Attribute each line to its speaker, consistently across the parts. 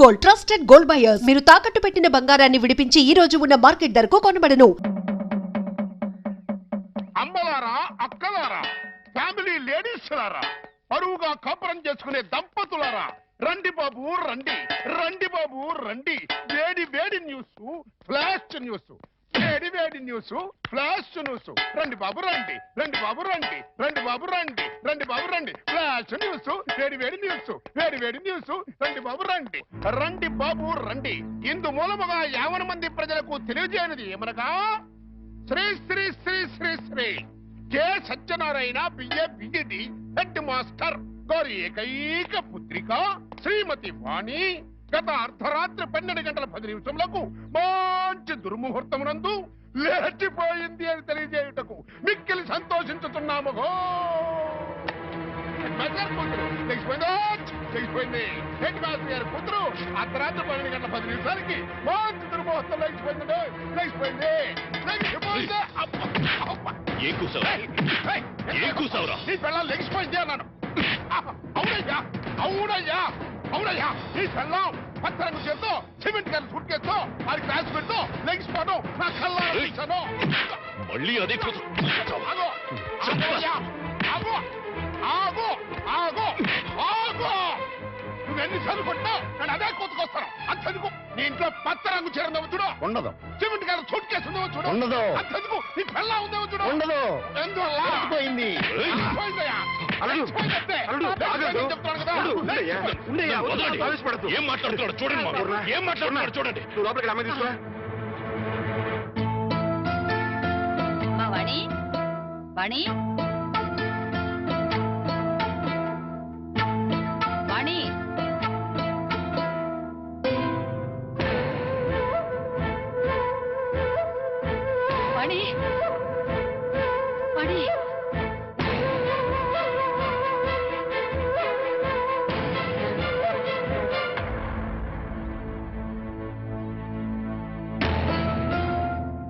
Speaker 1: Gold, trusted gold buyers. మీరు తాకట్టు పెట్టిన బంగారాన్ని విడిపించి ఈ రోజు ఉన్న మార్కెట్ ధరకు కొనబడను.
Speaker 2: అమ్మలారా, అక్కలారా, ఫ్యామిలీ లేడీస్ లారా, పరువుగా కాపురం చేసుకునే దంపతులారా, రండి బాబు రండి, రండి బాబు రండి. వేడి వేడి న్యూస్, ఫ్లాష్ న్యూస్, వేడి వేడి న్యూస్, ఫ్లాష్ న్యూస్. రండి బాబు రండి, రండి బాబు రండి, రండి బాబు రండి, రండి బాబు రండి. ఫ్లాష్ న్యూస్, వేడి వేడి న్యూస్, వేడి వేడి న్యూస్. రండి బాబు రండి, రండి బాబు రండి. ఇందు మూలముగా 50 మంది ప్రజలకు తెలియజేయనిది ఏమనగా, Shri Shri Shri Shri Shri K Satyanarayana BA BEd head master గారి ఏకైక పుత్రిక శ్రీమతి వాణి గత అర్ధరాత్రి 12 గంటల 10 నిమిషములకు మంచి దుర్ముహూర్తమునందు లేచిపోయింది అని తెలియజేయుటకు మిక్కిలి సంతోషించుతున్నాము. లేచిపోయింది హెడ్ మాస్టర్ గారి కూతురు అర్ధరాత్రి 12 గంటల 10 నిమిషాలకి మంచి దుర్ముహూర్తం లేచిపోయింది. లేచిపోయింది లేచిపోయింది. నీ పిల్లలు లెగిసిపోయింది అన్నాను. అవునయ్యా, అవునయ్యా, అవునయ్యా. నీ పిల్లం పచ్చరంగు చేత్తో సిమెంట్ గారి సూట్ కేసుతో వారి క్లాస్ పెడుతూ లెగిసిపోవడం నా కళ్ళ చూశాను.
Speaker 3: మళ్ళీ అదే
Speaker 2: ఆగో, ఆగోయ్యా, ఆగో, ఆగో, ఆగో, ఆగో. నువ్వెన్నిసార్లు కొట్టినా నేను అదే కొత్తకొస్తాను. అంతెందుకు నీ ఇంట్లో పచ్చ రంగు చీర ఉందేమో చూడు,
Speaker 3: ఉండదు.
Speaker 2: సిమెంట్ గారి సూట్ కేసు ఉందేమో చూడు,
Speaker 3: ఉండదు.
Speaker 2: అంతెందుకు నీ పిల్ల ఉందేమో చూడు,
Speaker 3: ఉండదు.
Speaker 2: ఎందువల్ల
Speaker 3: పోయింది.
Speaker 2: పోయిందయ్యా.
Speaker 3: ఏం మాట్లాడుతున్నాడు చూడండి, ఏం మాట్లాడుతున్నాడు చూడండి.
Speaker 2: నువ్వు లోపలికి అమ్మాయి తీసుకురా.
Speaker 4: వాణి, వాణి, వాణి, వాణి, వాణి.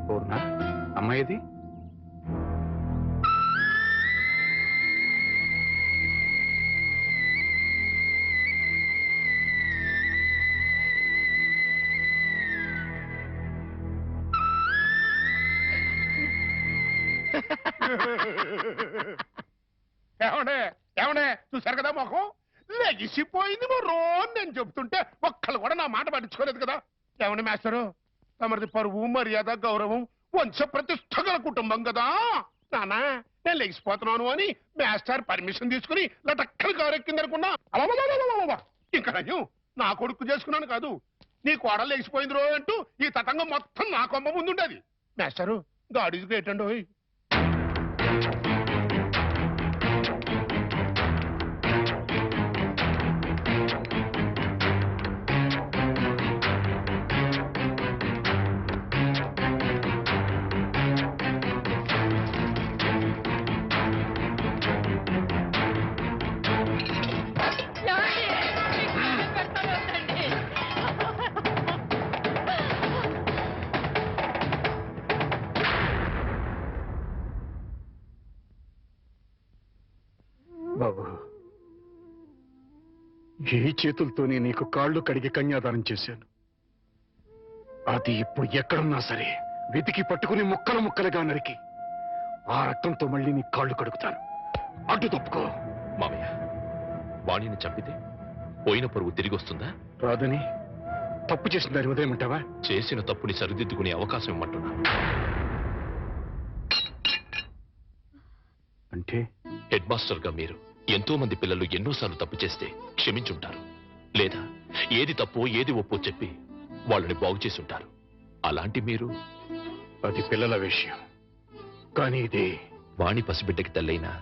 Speaker 2: పూర్ణ, అమ్మాయిది ఏమండే, ఏమండే చూశారు కదా మొహం లెగిసిపోయింది మరో నేను చెబుతుంటే ఒక్కళ్ళు కూడా నా మాట పట్టించుకోలేదు కదా. ఏమండి మాస్టరు, తమది పరువు మర్యాద గౌరవం వంశ ప్రతిష్ట గల కుటుంబం కదా. నానా నేను లెగిసిపోతున్నాను అని మాస్టర్ పర్మిషన్ తీసుకుని లటక్కలు కారెక్కిందనుకున్నా. అలా ఇంకా నయ్యం నా కొడుకు చేసుకున్నాను కాదు, నీ కోడలు లెగిసిపోయింది రో అంటూ ఈ తతంగం మొత్తం నా కొమ్మ ముందుండేది. మాస్టరు గాడ్ ఈజ్ గ్రేట్ అండి.
Speaker 5: బాబు, ఈ చేతులతోనే నీకు కాళ్ళు కడిగి కన్యాదానం చేశాను. అది ఇప్పుడు ఎక్కడున్నా సరే వెతికి పట్టుకుని ముక్కలు ముక్కలుగా నరికి ఆ రక్తంతో మళ్ళీ నీ కాళ్ళు కడుగుతాను. అడ్డు తప్పుకో.
Speaker 3: మామయ్య, వాణిని చంపితే పోయిన పరువు తిరిగి వస్తుందా?
Speaker 5: రాదని తప్పు చేసిన దాని ఉదయమంటావా?
Speaker 3: చేసిన తప్పుని సరిదిద్దుకునే అవకాశం ఇమ్మంటున్నా.
Speaker 5: అంటే
Speaker 3: హెడ్ మాస్టర్ గా మీరు ఎంతో మంది పిల్లలు ఎన్నోసార్లు తప్పు చేస్తే క్షమించుంటారు, లేదా ఏది తప్పో ఏది ఒప్పో చెప్పి వాళ్ళని బాగు చేసి ఉంటారు. అలాంటి మీరు
Speaker 5: అది పిల్లల విషయం, కానీ ఇది
Speaker 3: వాణి పసిబిడ్డకి తల్లైనా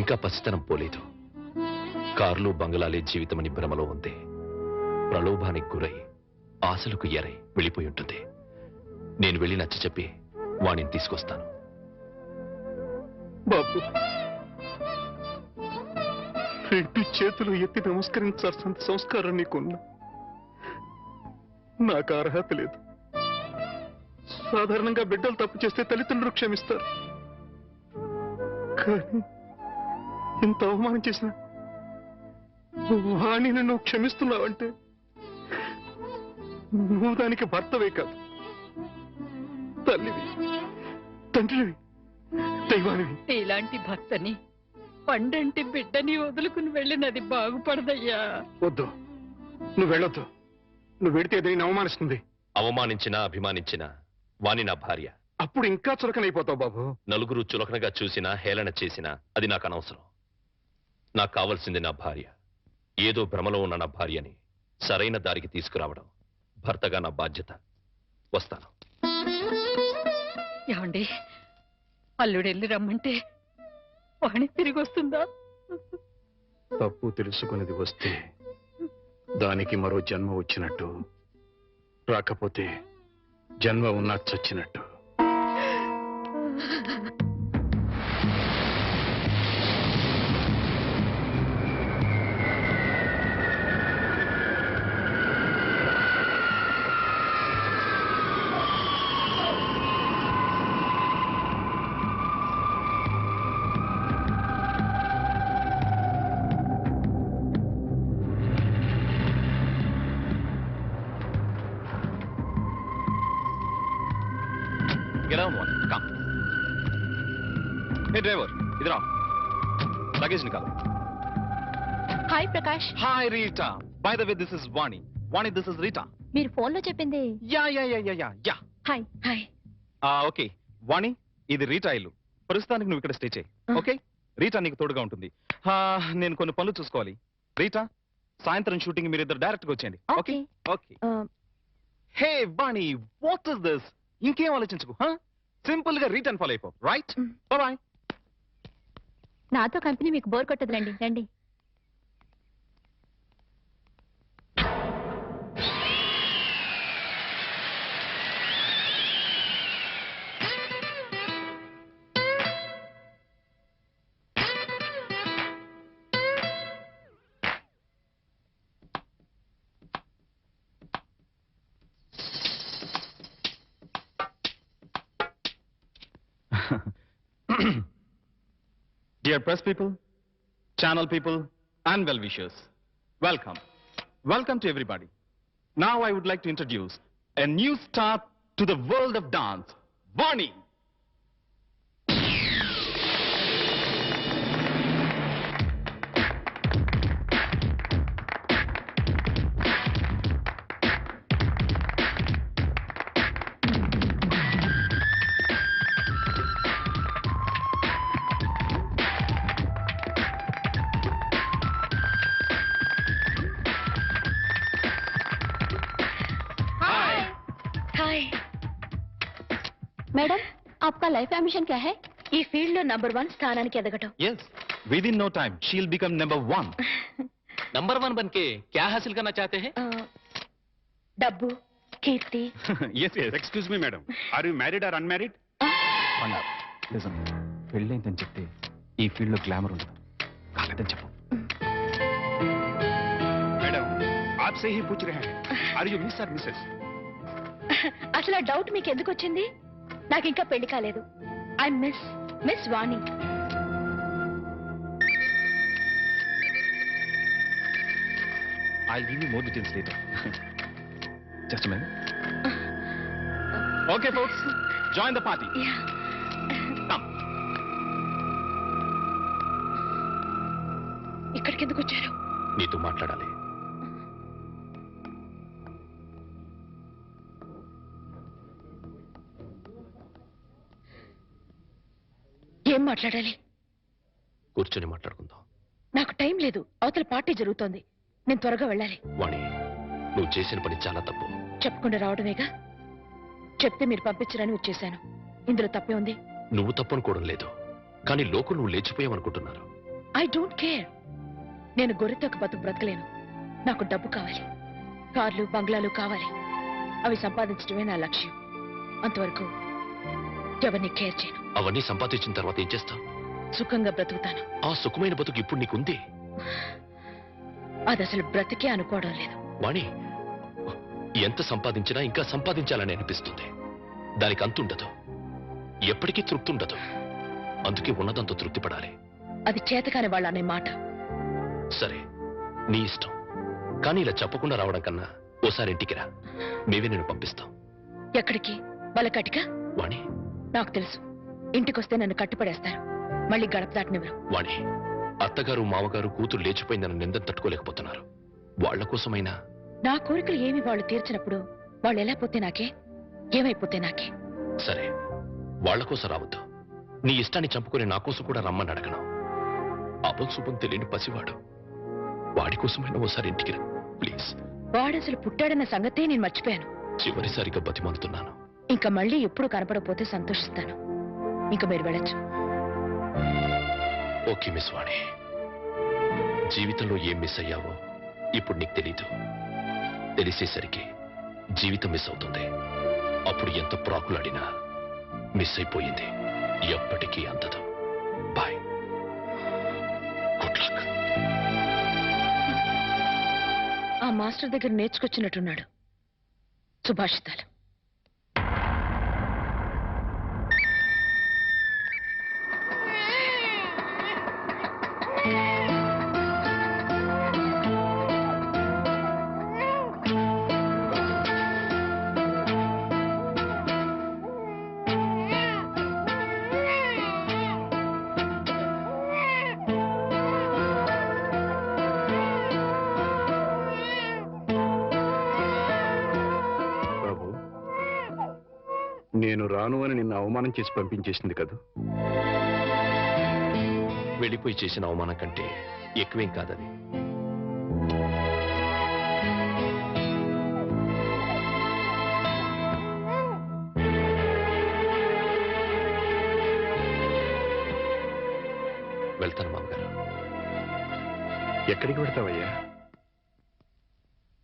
Speaker 3: ఇంకా పసితనం పోలేదు. కార్లు బంగళాలే జీవితమని భ్రమలో ఉంది. ప్రలోభానికి గురై ఆశలకు ఎరై వెళ్ళిపోయి ఉంటుంది. నేను వెళ్ళి నచ్చ చెప్పి వాణిని తీసుకొస్తాను.
Speaker 5: బాబు, రెండు చేతులు ఎత్తి నమస్కరించాల్సిన సంస్కారం నీకున్నా నాకు అర్హత లేదు. సాధారణంగా బిడ్డలు తప్పు చేస్తే తల్లిదండ్రులు క్షమిస్తారు, కానీ ఇంత అవమానం చేసిన వాణిని నువ్వు క్షమిస్తున్నావంటే నువ్వు దానికి భర్తవే కాదు, తల్లివి, తండ్రివి, దైవానివి.
Speaker 4: ఇలాంటి భర్తని పండంటి బిడ్డని వదులుకుని వెళ్ళినది బాగుపడదయ్యా.
Speaker 5: వద్దు, నువ్వు వెళ్ళొద్దు. నువ్వు వెడితే ఏదైనా అవమానిస్తుంది.
Speaker 3: అవమానించినా అభిమానించినా వాణి నా భార్య.
Speaker 5: అప్పుడు ఇంకా చులకనైపోతావు బాబు.
Speaker 3: నలుగురు చులకనగా చూసినా హేళన చేసినా అది నాకు అనవసరం. నాకు కావాల్సింది నా భార్య. ఏదో భ్రమలో ఉన్న నా భార్యని సరైన దారికి తీసుకురావడం భర్తగా నా బాధ్యత. వస్తాను.
Speaker 4: ఏమండి, అల్లుడెళ్ళి రమ్మంటే వాణి తిరిగి వస్తుందా?
Speaker 5: తప్పు తెలుసుకునేది వస్తే దానికి మరో జన్మ వచ్చినట్టు, రాకపోతే జన్మ ఉన్నా చచ్చినట్టు.
Speaker 3: Get on one. Come. Hey driver, इधर आओ. Luggage निकालो.
Speaker 6: Hi Prakash.
Speaker 7: Hi Rita. By the way, this is Vani. Vani, this is Rita.
Speaker 6: మీరు ఫోన్ లో చెప్పింది.
Speaker 7: Yeah.
Speaker 6: Hi hi.
Speaker 7: Okay. Vani, ఇది రీటా ఇల్లు. ప్రస్తుతానికి నువ్వు ఇక్కడ స్టే చేయి. ఓకే? రీటా నీకు తోడుగా ఉంటుంది. నేను కొన్ని పనులు చూసుకోవాలి. రీటా, సాయంత్రం షూటింగ్ మీరిద్దరు డైరెక్ట్ గా వచ్చేయండి. Okay? Okay. Hey Vani, what is this? ఇంకేం ఆలోచించుకో. సింపుల్ గా రిటర్న్ ఫాలో అయిపో. రైట్? బాయ్.
Speaker 6: నాతో కంపెనీ మీకు బోర్ కొట్టదు, రండి రండి.
Speaker 7: Dear press people, channel people, and well-wishers, welcome. Welcome to everybody. Now I would like to introduce a new star to the world of dance, Vani.
Speaker 6: Hi madam, आपका life ambition क्या है? ఈ field లో number 1 స్థానానికి ఎదగటం.
Speaker 7: Yes, within no time she'll become number 1.
Speaker 3: Number 1 बनके क्या हासिल करना चाहते हैं?
Speaker 6: డబ్బు, కీర్తి.
Speaker 7: Yes.
Speaker 5: Excuse me madam, are you married or unmarried?
Speaker 7: నిజం, పెళ్ళైందని చెప్తే ఈ ఫీల్డ్ లో గ్లామర్ ఉండదు. కాలేదని చెప్పు.
Speaker 5: మేడం, आपसे ही पूछ रहे हैं, आर यू मिस और मिसेस?
Speaker 6: అసలు ఆ డౌట్ మీకు ఎందుకు వచ్చింది? నాకు ఇంకా పెళ్లి కాలేదు. I miss Vani.
Speaker 7: I'll give you more details later. Just a minute. Okay, folks, join the party.
Speaker 6: Yeah.
Speaker 7: Come.
Speaker 6: ఇక్కడికి ఎందుకు వచ్చారు?
Speaker 3: నీతో మాట్లాడాలి.
Speaker 6: ఏం మాట్లాడాలి?
Speaker 3: కూర్చొని మాట్లాడుకుందాం.
Speaker 6: నాకు టైం లేదు, అవతల పార్టీ జరుగుతోంది. నేను త్వరగా వెళ్ళాలి.
Speaker 3: వాణి, నువ్వు చేసిన పని చాలా తప్పు.
Speaker 6: చెప్పకుండా రావడమేగా. చెప్తే మీరు పంపించరని వచ్చేసాను. ఇందులో తప్పే ఉంది.
Speaker 3: నువ్వు తప్పనుకోవడం లేదు, కానీ లోకం నువ్వు లేచిపోయావనుకుంటున్నారు.
Speaker 6: I don't care. నేను గొర్రెతో ఒక బతుకు బ్రతకలేను. నాకు డబ్బు కావాలి, కార్లు బంగ్లాలు కావాలి. అవి సంపాదించడమే నా లక్ష్యం. అంతవరకు ఎవరిని కేర్ చేయను.
Speaker 3: అవన్నీ సంపాదించిన తర్వాత ఏం చేస్తావు?
Speaker 6: సుఖంగా బ్రతుకుతాను.
Speaker 3: ఆ సుఖమైన బతుకు ఇప్పుడు నీకుంది.
Speaker 6: అది అసలు బ్రతికే అనుకోవడం లేదు.
Speaker 3: వాణి, ఎంత సంపాదించినా ఇంకా సంపాదించాలని అనిపిస్తుంది. దానికి అంతుండదు, ఎప్పటికీ తృప్తి ఉండదు. అందుకే ఉన్నదంతా తృప్తి పడాలి.
Speaker 6: అది చేతకాని వాళ్ళ అనే మాట.
Speaker 3: సరే, నీ ఇష్టం. కానీ ఇలా చెప్పకుండా రావడం కన్నా ఓసారి ఇంటికి రా, మేమే నేను పంపిస్తాం.
Speaker 6: ఎక్కడికి? వాళ్ళ కటిక?
Speaker 3: వాణి,
Speaker 6: నాకు తెలుసు, ఇంటికొస్తే నన్ను కట్టుపడేస్తారు, మళ్ళీ గడప దాటనివ్వరు.
Speaker 3: వాణి, అత్తగారు మామగారు కూతురు లేచిపోయిందని నిందను తట్టుకోలేకపోతున్నారు. వాళ్ల కోసమైనా.
Speaker 6: నా కోరికలు ఏమి వాళ్ళు తీర్చినప్పుడు వాళ్ళు ఎలా పోతే నాకే, ఏమైపోతే నాకే.
Speaker 3: సరే, వాళ్ల కోసం రావద్దు. నీ ఇష్టాన్ని చంపుకుని నా కోసం కూడా రమ్మని అడగను. అపం శుభం తెలియని పసివాడు, వాడి కోసమైనా ఓసారి ఇంటికి రా ప్లీజ్.
Speaker 6: వాడసలు పుట్టాడన్న సంగతే నేను మర్చిపోయాను.
Speaker 3: చివరిసారిగా బతిమాలుతున్నాను.
Speaker 6: ఇంకా మళ్ళీ ఎప్పుడు కనపడకపోతే సంతోషిస్తాను. ఇంకా మీరు వెళ్ళొచ్చు.
Speaker 3: ఓకే మిస్ వాణి, జీవితంలో ఏం మిస్ అయ్యావో ఇప్పుడు నీకు తెలీదు. తెలిసేసరికి జీవితం మిస్ అవుతుంది. అప్పుడు ఎంత ప్రాకులాడినా మిస్ అయిపోయింది ఎప్పటికీ అందదు. Bye, good luck.
Speaker 6: ఆ మాస్టర్ దగ్గర నేర్చుకొచ్చినట్టున్నాడు సుభాషితాలు.
Speaker 5: నేను రాను అని నిన్ను అవమానం చేసి పంపించేసింది కదా.
Speaker 3: వెళ్ళిపోయి చేసిన అవమానం కంటే ఎక్కువేం కాదది. వెళ్తాను మామగారు.
Speaker 5: ఎక్కడికి వెళ్తావయ్యా?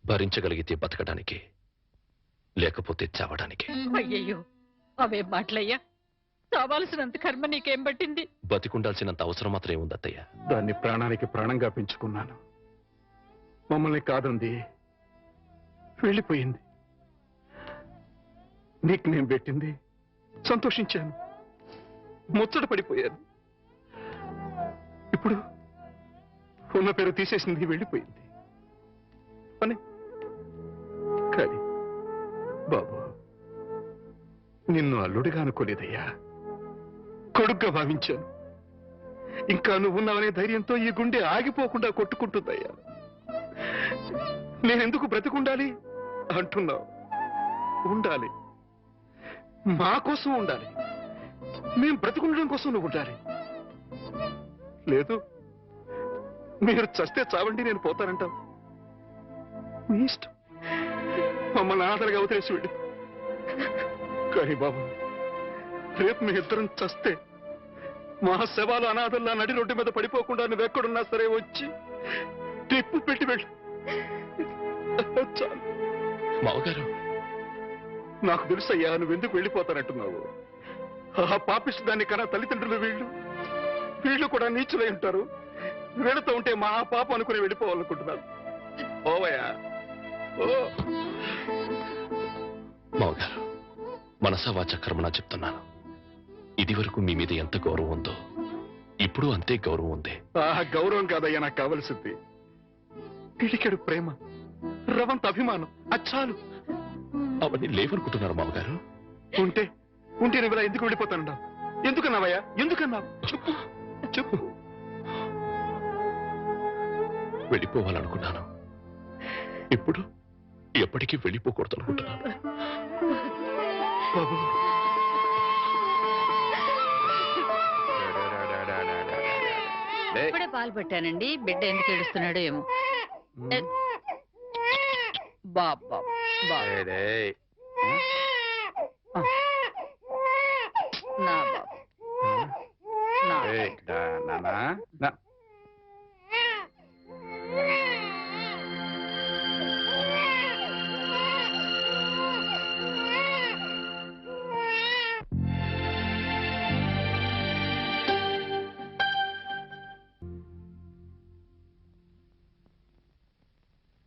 Speaker 3: భరించగలిగితే బతకడానికి, లేకపోతే చావడానికి.
Speaker 4: అయ్యయ్యో, అవే మాటలయ్యా. చావాల్సినంత కర్మ నీకేం పట్టింది?
Speaker 3: బతికుండాల్సినంత అవసరం మాత్రం ఏముంది అత్తయ్య?
Speaker 5: దాన్ని ప్రాణానికి ప్రాణంగా పెంచుకున్నాను. మమ్మల్ని కాదంది, వెళ్ళిపోయింది. నీకు నేను పెట్టింది సంతోషించాను, ముచ్చట పడిపోయాను. ఇప్పుడు ఉన్న పేరు తీసేసింది, వెళ్ళిపోయింది అని. కానీ బాబు, నిన్ను అల్లుడిగా అనుకోలేదయ్యా, కొడుగ్గా భావించాను. ఇంకా నువ్వు ఉన్నావనే ధైర్యంతో ఈ గుండె ఆగిపోకుండా కొట్టుకుంటుందయ్యా. నేనెందుకు బ్రతికుండాలి అంటున్నావు? ఉండాలి, మా కోసం ఉండాలి. మేం బ్రతికుండడం కోసం నువ్వు ఉండాలి. లేదు, మీరు చస్తే చావండి, నేను పోతానంటావు. నీ ఇష్టం, మమ్మల్ని అనాథలుగా వదిలేసి వెళ్ళి. కానీ బాబు, రేపు మీ ఇద్దరం చస్తే మా శవాలు అనాథల్లా నడి రోడ్డు మీద పడిపోకుండా నువ్వెక్కడున్నా సరే వచ్చి టిప్పు పెట్టి వెళ్ళి. చాలు.
Speaker 3: మావగారు,
Speaker 5: నాకు తెలుసయ్యా నువ్వెందుకు వెళ్ళిపోతానంటున్నావు. ఆ పాపిస్తు దాన్ని కన్నా తల్లిదండ్రులు వీళ్ళు కూడా నీచులై ఉంటారు. వీళ్ళతో ఉంటే మా పాప అనుకుని వెళ్ళిపోవాలనుకుంటున్నారు. ఓవయ్యా, ఓ.
Speaker 3: మావగారు, మనసా వాచ కర్మనా చెప్తున్నాను. ఇది వరకు మీ మీద ఎంత గౌరవం ఉందో ఇప్పుడు అంతే గౌరవం ఉంది.
Speaker 5: ఆ గౌరవం కాదయ్యా నాకు కావలసింది, పిడికెడు ప్రేమ, రవంత అభిమానం. అచ్చాలు.
Speaker 3: అవన్నీ లేవనుకుంటున్నారు మామగారు.
Speaker 5: ఉంటే నువ్వు ఇలా ఎందుకు వెళ్ళిపోతానన్నావు? ఎందుకన్నావయ్యా? ఎందుకన్నావు? చెప్పు చెప్పు.
Speaker 3: వెళ్ళిపోవాలనుకున్నాను, ఇప్పుడు ఎప్పటికీ వెళ్ళిపోకూడదు అనుకుంటున్నాను.
Speaker 5: బాబు,
Speaker 4: ఇప్పుడే పాలు పెట్టానండి. బిడ్డ ఎందుకు ఏడుస్తున్నాడో ఏమో. బాబా నా బాబు, నా